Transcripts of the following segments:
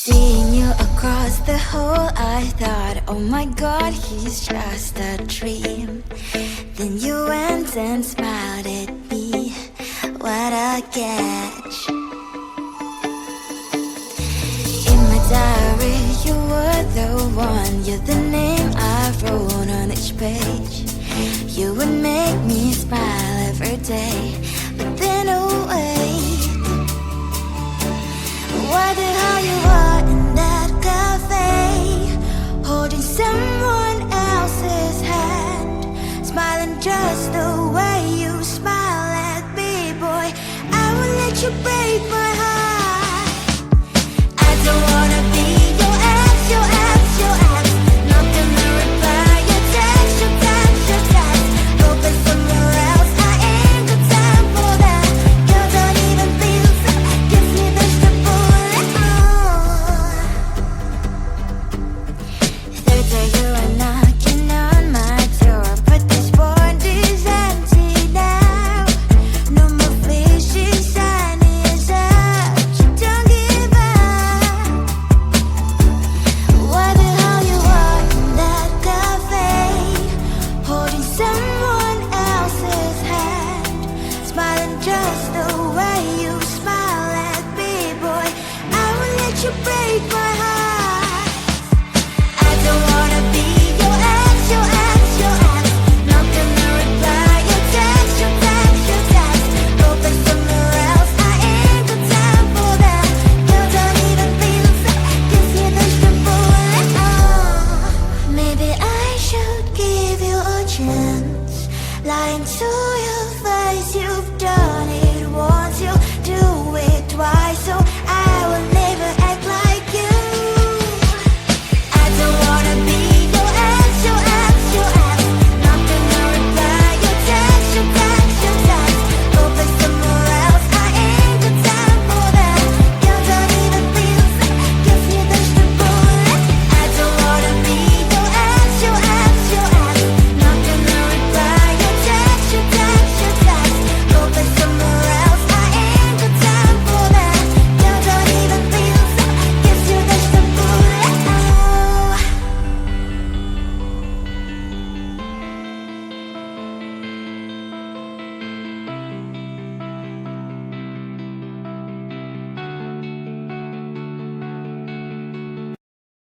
Seeing you across the hall, I thought, oh my god, he's just a dream. Then you went and smiled at me, what a catch. In my diary, you were the one, you're the name I wrote on each page. You would make me smile every day, but then oh wait, why the hell you are in that cafe, holding someone else's hand, smiling just the way you smile at me, boy. I will let you break my heart. I don't wanna be your ex, your ex, your ex. Not gonna reply your text, your text, your text. Go back somewhere else, I ain't got time for that. You don't even feel so, gives me vegetable. Third day you are knocking on my door, but this board is empty now. No more fishes, shiny as up. You don't give up. Why the hell you are in that cafe, holding someone else's hand, smiling just the way you smile at me, boy. I will let you break my heart. I don't wanna be your ex, your ex, your ex. Not gonna reply your text, your text, your text. Go back somewhere else, I ain't got time for that. You don't even feel so, gives me vegetable. Maybe I should give you a chance. Lying to your face, you've done it once, you do it twice, so I will never act like you. I don't wanna be your ex, your ex, your ex. Not gonna reply your text, your text, your text. Go back somewhere else, I ain't got time for that. You don't even feel so, gives me vegetable. I don't wanna be your ex, your ex, your ex. Not gonna reply your text, your text, your text. Go back somewhere else, I ain't got time for that. You don't even feel so, gives you vegetable.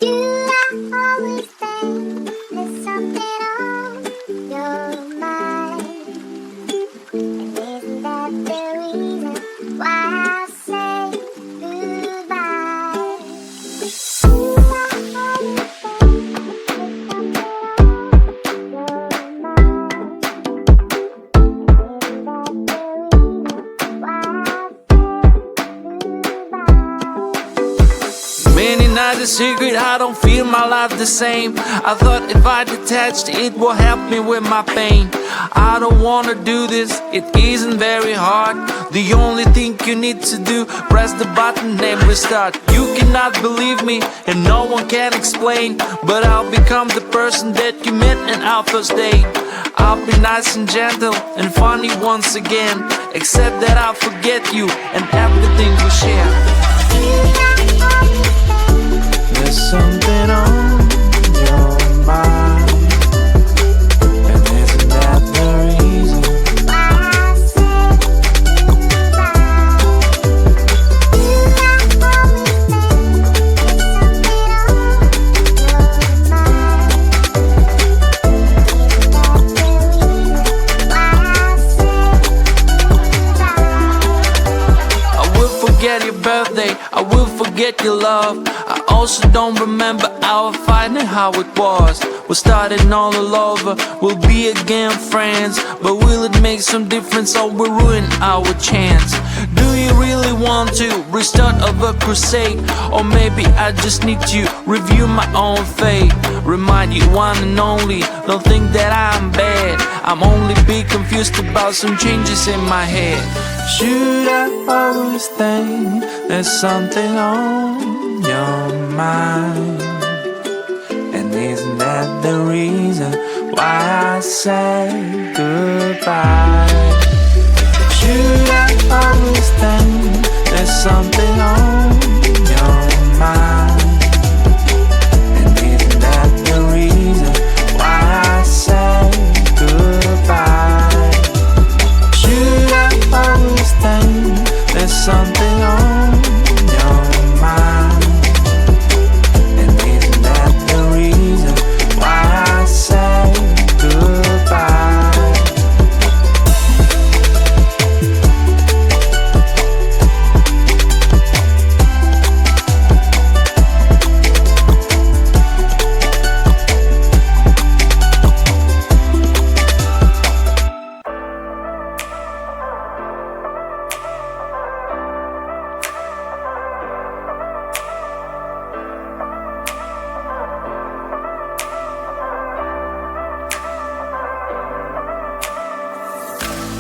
You have always been, there's something on your mind. And isn't that the reason why I say goodbye? You have always been, there's something on your mind. And isn't that the reason why I say goodbye? Many nights a secret, I don't feel my life the same. I thought if I detached, it will help me with my pain. I don't wanna do this, it isn't very hard. The only thing you need to do, press the button and restart. You cannot believe me, and no one can explain, but I'll become the person that you met in our first date. I'll be nice and gentle and funny once again, except that I'll forget you and everything we share. There's something on your mind, and isn't that the reason why I say goodbye? You have always been, there's something on your mind. Isn't that the reason why I say goodbye? I will forget your birthday, I will forget your love. I also don't remember our fight and how it was. We're starting all over, we'll be again friends, but will it make some difference or will ruin our chance? Do you really want to restart over crusade? Or maybe I just need to review my own fate. Remind you one and only, don't think that I'm bad. I'm only be confused about some changes in my head. Should I always think there's something on your mind? And isn't that the reason why I say goodbye? Should I always think there's something on your mind? something on your mind. And isn't that the reason why I say goodbye?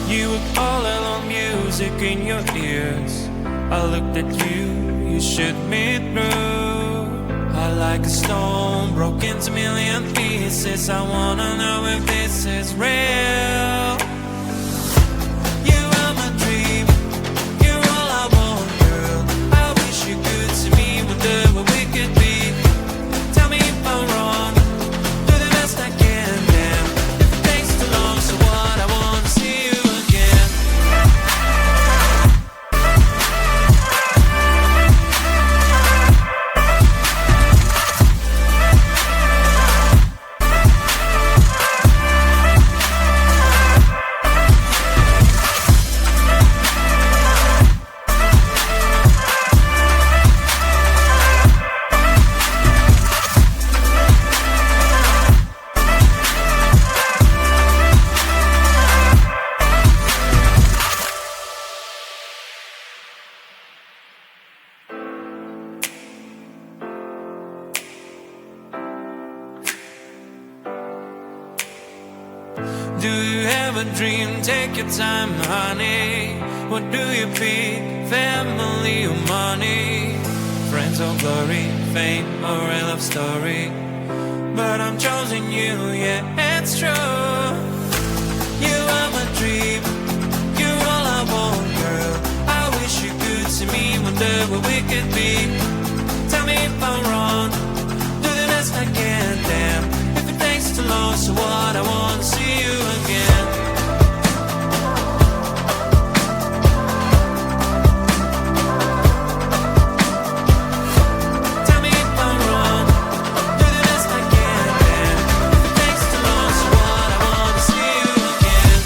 You were all alone, music in your ears. I looked at you, you shoot me through. I like a stone, broke into million pieces. I wanna know if this is real. You are my dream, you're all I want, girl. I wish you could see me, wonder what we could be. Tell me if I'm wrong, do the best I can, damn. If it takes too long, so what, I wanna see you again. Do you have a dream? Take your time, honey. What do you pick? Family or money? Friends or glory? Fame or a love story? But I'm choosing you, yeah, it's true. You are my dream, you're all I want, girl. I wish you could see me, wonder what we could be. Tell me if I'm wrong, do the best I can, damn. If it takes too long, so what, I wanna see you again. Tell me if I'm wrong, do the best I can, damn. If it takes too long, so what, I wanna see you again.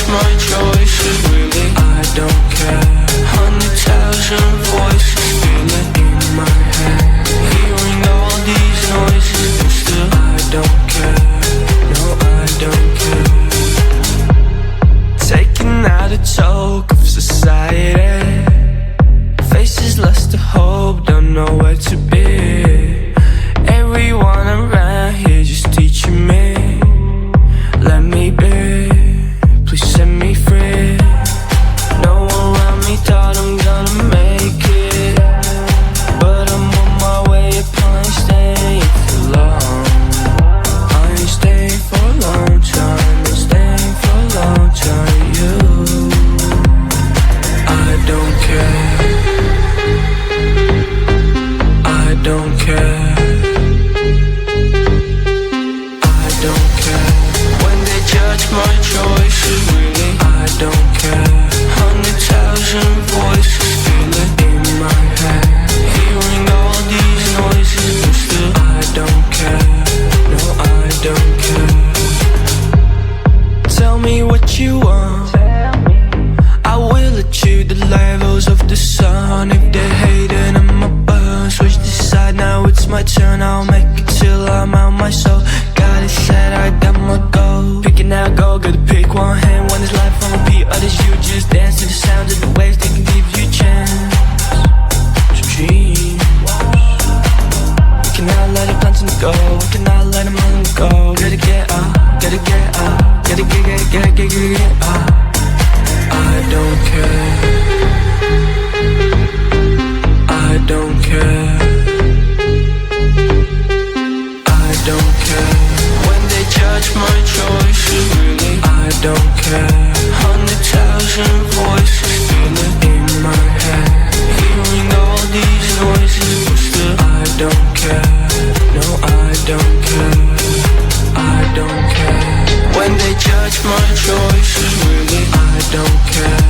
My choices, really, I don't care. 100,000 voices spilling in my head, hearing all these noises, but still I don't care. No, I don't care. Taking out a toke of society, faces lost to hope, don't know where to be. Everyone around here just teaching me, let me be. Please set me free. No one around me thought I'm gonna make it, but I'm on my way up, I ain't staying for long. I ain't staying for a long time, I'm staying for a long time. You, I don't care. I don't care. I don't care. When they judge my choices, really, I don't care. 100,000 voices spilling in my head, hearing all these noises, but still I don't care. No, I don't care. Tell me what you want, I will achieve the levels of the sun. If they're hating on my burn, switch the side, now it's my turn. I'll make it till I'm out my soul. God, it said I got my goal. don't care. 100,000 voices feeling in my head, hearing all these noises, but still I don't care. No, I don't care. I don't care. When they judge my choices, really I don't care.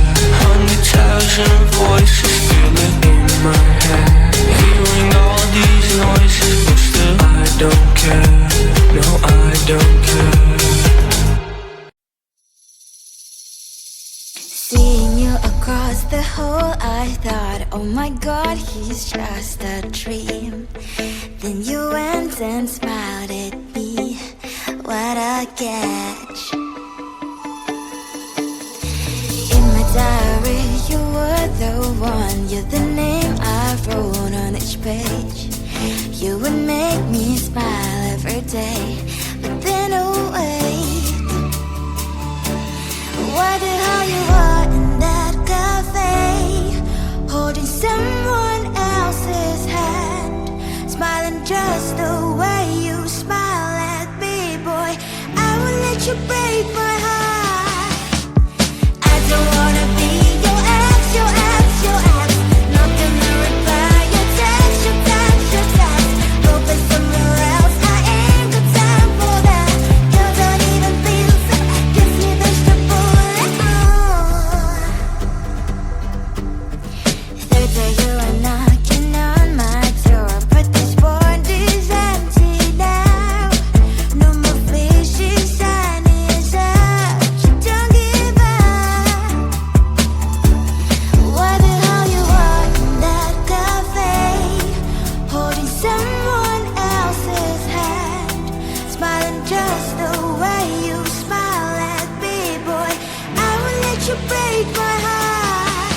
100,000 voices feeling in my head, hearing all these noises, but still I don't care. No, I don't care. Seeing you across the hall, I thought, oh my god, he's just a dream. Then you went and smiled at me. What a catch. In my diary, you were the one. You're the name I wrote on each page. You would make me smile every day. But then, oh wait, what the hell you are in that cafe, holding someone else's hand, smiling just the way you smile at me, boy. I will let you break my heart. I don't wanna be your ex, your ex, your ex. Not gonna reply your text, your text, your text. Go play somewhere else, I ain't got time for that. You don't even feel sad, gives me vegetable. Third day you are knocking on my door, but this board is empty now. No more fishy sign is up. You don't give up. What the hell you are in that cafe, holding someone else's hand, smiling just the way you smile at me, boy. I will let you break my heart.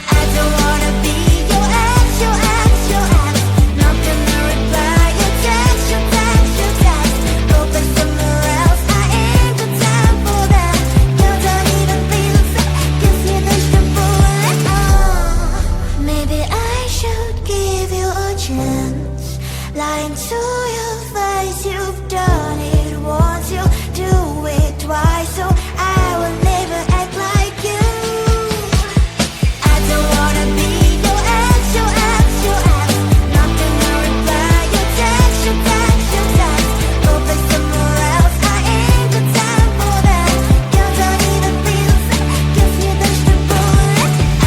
I don't wanna be your ex, your ex, your ex. Not gonna reply your text, your text, your text. Go play somewhere else, I ain't got time for that. You don't even feel sad, gives me vegetable. Maybe I should give you a chance. Lying to your face, you've done it once, you do it twice, so I will never act like you. I don't wanna be your ex, your ex, your ex. Not gonna reply your text, your text, your text. Go play somewhere else, I ain't got time for that. You don't even feel sad, gives me vegetable.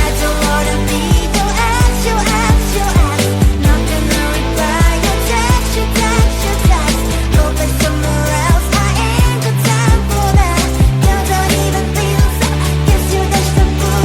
I don't wanna be your ex, your ex, your ex. Not gonna reply your text, your text, your text. Go play somewhere else, I ain't got time for that. You don't even feel sad, gives you vegetable.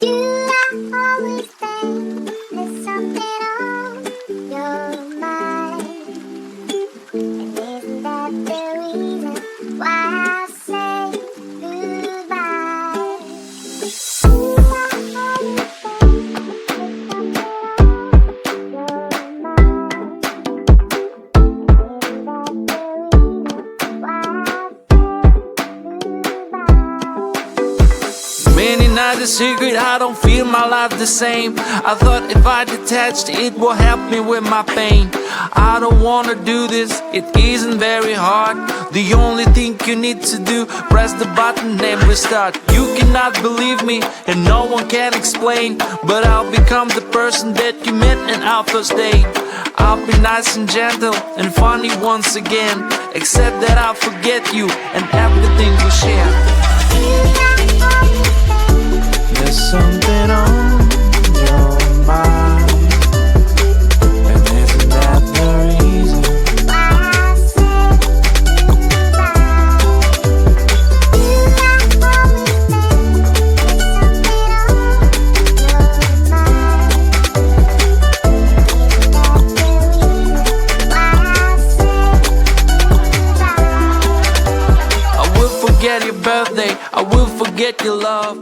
You are always saying there's something on your mind. And isn't that the reason why I say goodbye? You are always saying there's something on your mind. And isn't that the reason why I say goodbye? Many nights a secret, I don't feel my life the same. I thought if I detached, it will help me with my pain. I don't wanna do this, it isn't very hard. The only thing you need to do, press the button and restart. You cannot believe me, and no one can explain, but I'll become the person that you met in our first date. I'll be nice and gentle and funny once again, except that I'll forget you and everything we share. There's something on your mind, and isn't that the reason? I will forget your birthday, I will forget your love.